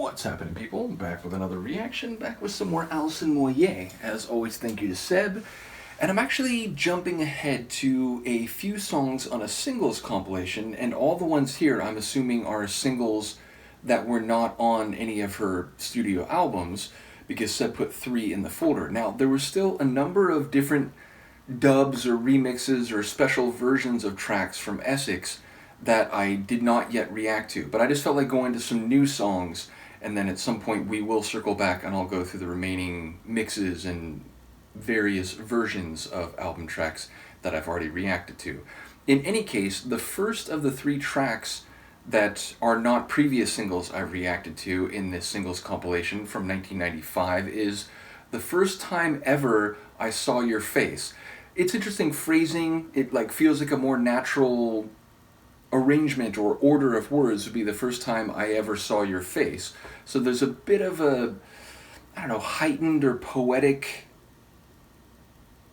What's happening, people? Back with another reaction, back with some more Alison Moyet. As always, thank you to Seb. And I'm actually jumping ahead to a few songs on a singles compilation, and all the ones here I'm assuming are singles that were not on any of her studio albums, because Seb put 3 in the folder. Now, there were still a number of different dubs or remixes or special versions of tracks from Essex that I did not yet react to, but I just felt like going to some new songs, and then at some point we will circle back and I'll go through the remaining mixes and various versions of album tracks that I've already reacted to. In any case, the first of the 3 tracks that are not previous singles I've reacted to in this singles compilation from 1995 is The First Time Ever I Saw Your Face. It's interesting phrasing. It feels like a more natural arrangement or order of words would be the first time I ever saw your face. So there's a bit of a, heightened or poetic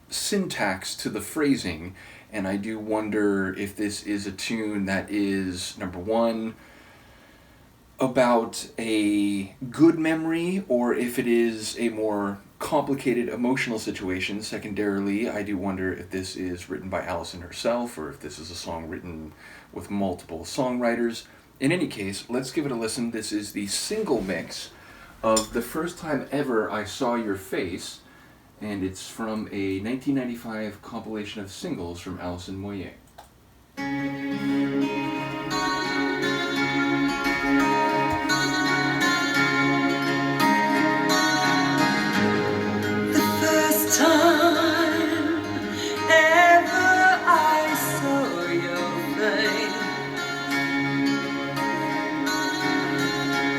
syntax to the phrasing, and I do wonder if this is a tune that is, number one, about a good memory, or if it is a more complicated emotional situation. Secondarily, I do wonder if this is written by Alison herself, or if this is a song written with multiple songwriters. In any case, let's give it a listen. This is the single mix of The First Time Ever I Saw Your Face, and it's from a 1995 compilation of singles from Alison Moyet.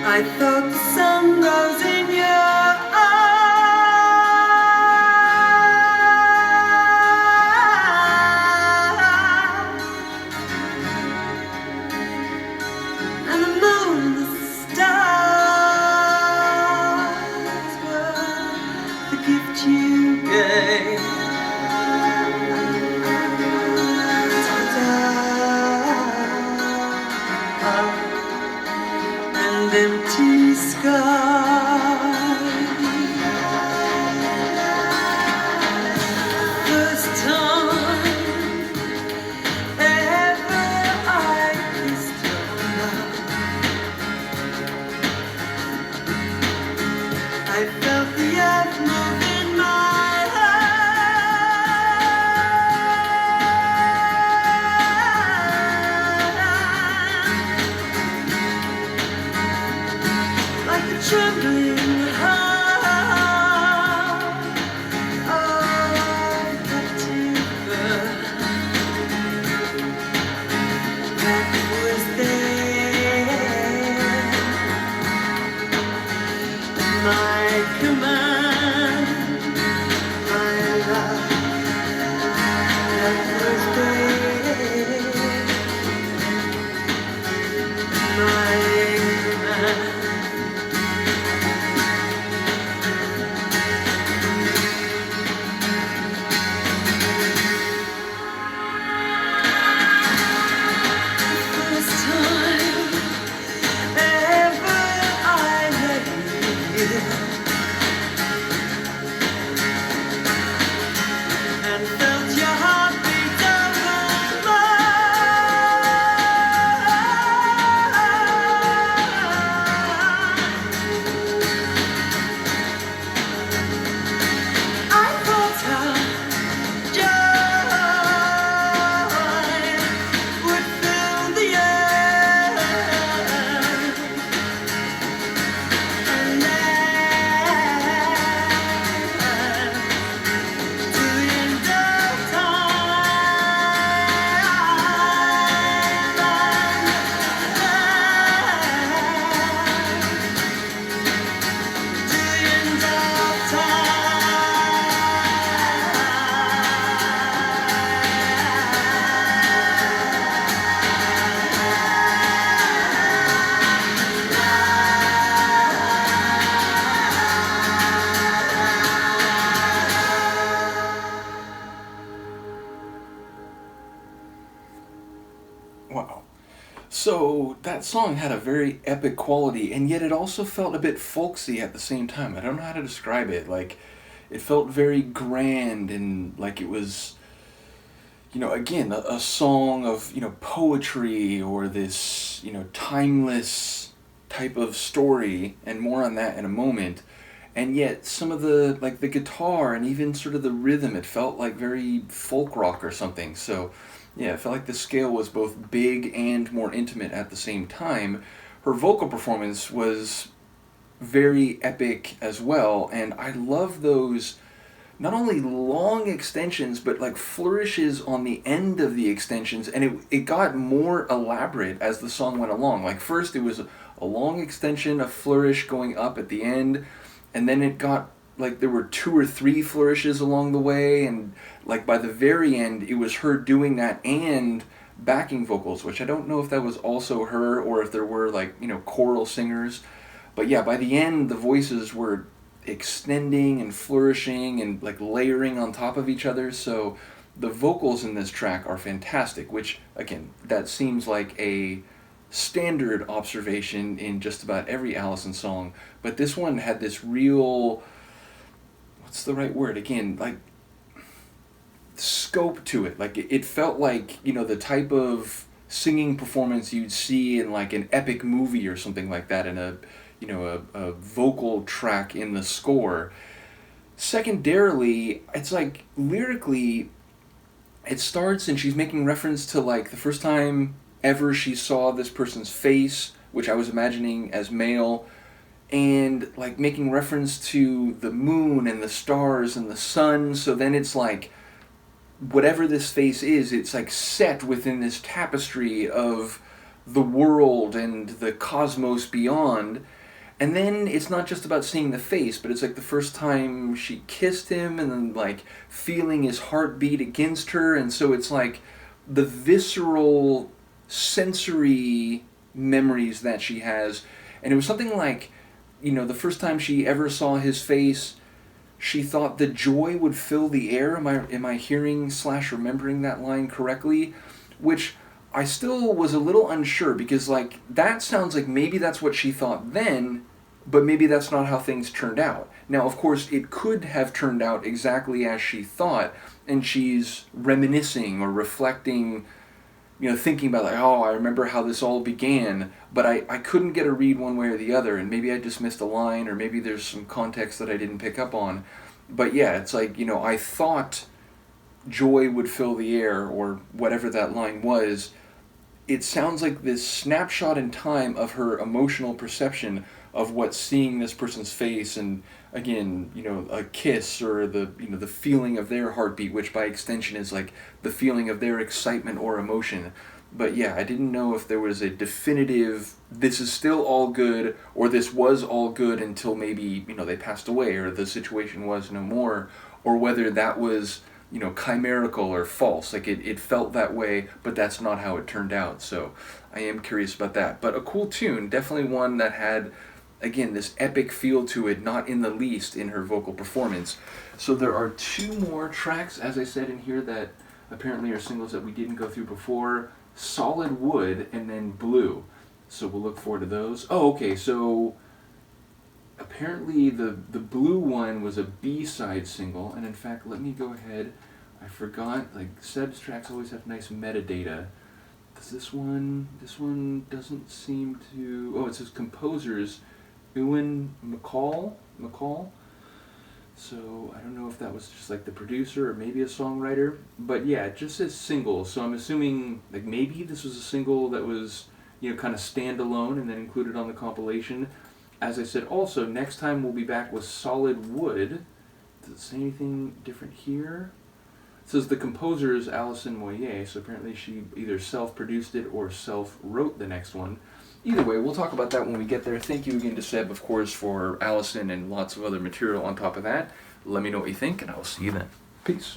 I thought the sun rose in your eyes, and the moon and the stars were the gift you gave. Empty sky. First time ever I kissed your mouth. I felt the earth move in my trembling heart of captive bird that was there. My command, my love, that was there. My command. that song had a very epic quality, and yet it also felt a bit folksy at the same time. I don't know how to describe it. Like, it felt very grand and like it was, again, a song of, poetry or this, timeless type of story, and more on that in a moment. And yet some of the, like the guitar and even sort of the rhythm, it felt like very folk rock or something. So yeah, it felt like the scale was both big and more intimate at the same time. Her vocal performance was very epic as well, and I love those not only long extensions but like flourishes on the end of the extensions, and it got more elaborate as the song went along. Like first it was a long extension, a flourish going up at the end, and then it got like there were two or three flourishes along the way, and like by the very end it was her doing that and backing vocals, which I don't know if that was also her or if there were like choral singers. But yeah, by the end the voices were extending and flourishing and like layering on top of each other. So the vocals in this track are fantastic, which again, that seems like a standard observation in just about every Alison song, but this one had this real, what's the right word again, like scope to it. Like it felt like the type of singing performance you'd see in like an epic movie or something like that, in a vocal track in the score. Secondarily, it's like lyrically it starts and she's making reference to like the first time ever she saw this person's face, which I was imagining as male, and like making reference to the moon and the stars and the sun. So then it's like whatever this face is, it's like set within this tapestry of the world and the cosmos beyond. And then it's not just about seeing the face, but it's like the first time she kissed him and then like feeling his heartbeat against her. And so it's like the visceral sensory memories that she has. And it was something like, the first time she ever saw his face, she thought the joy would fill the air. Am I hearing / remembering that line correctly? Which I still was a little unsure, because like that sounds like maybe that's what she thought then, but maybe that's not how things turned out. Now, of course, it could have turned out exactly as she thought, and she's reminiscing or reflecting, thinking about like, oh, I remember how this all began, but I couldn't get a read one way or the other, and maybe I just missed a line, or maybe there's some context that I didn't pick up on. But yeah, it's like, I thought joy would fill the air, or whatever that line was. It sounds like this snapshot in time of her emotional perception of what seeing this person's face, and again, a kiss, or the feeling of their heartbeat, which by extension is like the feeling of their excitement or emotion. But yeah, I didn't know if there was a definitive, this is still all good, or this was all good until maybe, they passed away, or the situation was no more, or whether that was, chimerical or false. Like it felt that way, but that's not how it turned out. So I am curious about that. But a cool tune, definitely one that had, again, this epic feel to it, not in the least in her vocal performance. So there are two more tracks, as I said in here, that apparently are singles that we didn't go through before. Solid Wood and then Blue. So we'll look forward to those. Oh, okay, so apparently the Blue one was a B-side single, and in fact, let me go ahead. I forgot, like, Seb's tracks always have nice metadata. Does this one doesn't seem to, oh, it says composers, Ewan McCall? So I don't know if that was just like the producer or maybe a songwriter, but yeah, it just says single. So I'm assuming like maybe this was a single that was, kind of standalone and then included on the compilation. As I said, also next time we'll be back with Solid Wood. Does it say anything different here? It says the composer is Alison Moyet, so apparently she either self-produced it or self-wrote the next one. Either way, we'll talk about that when we get there. Thank you again to Seb, of course, for Alison and lots of other material on top of that. Let me know what you think, and I will see you then. Peace.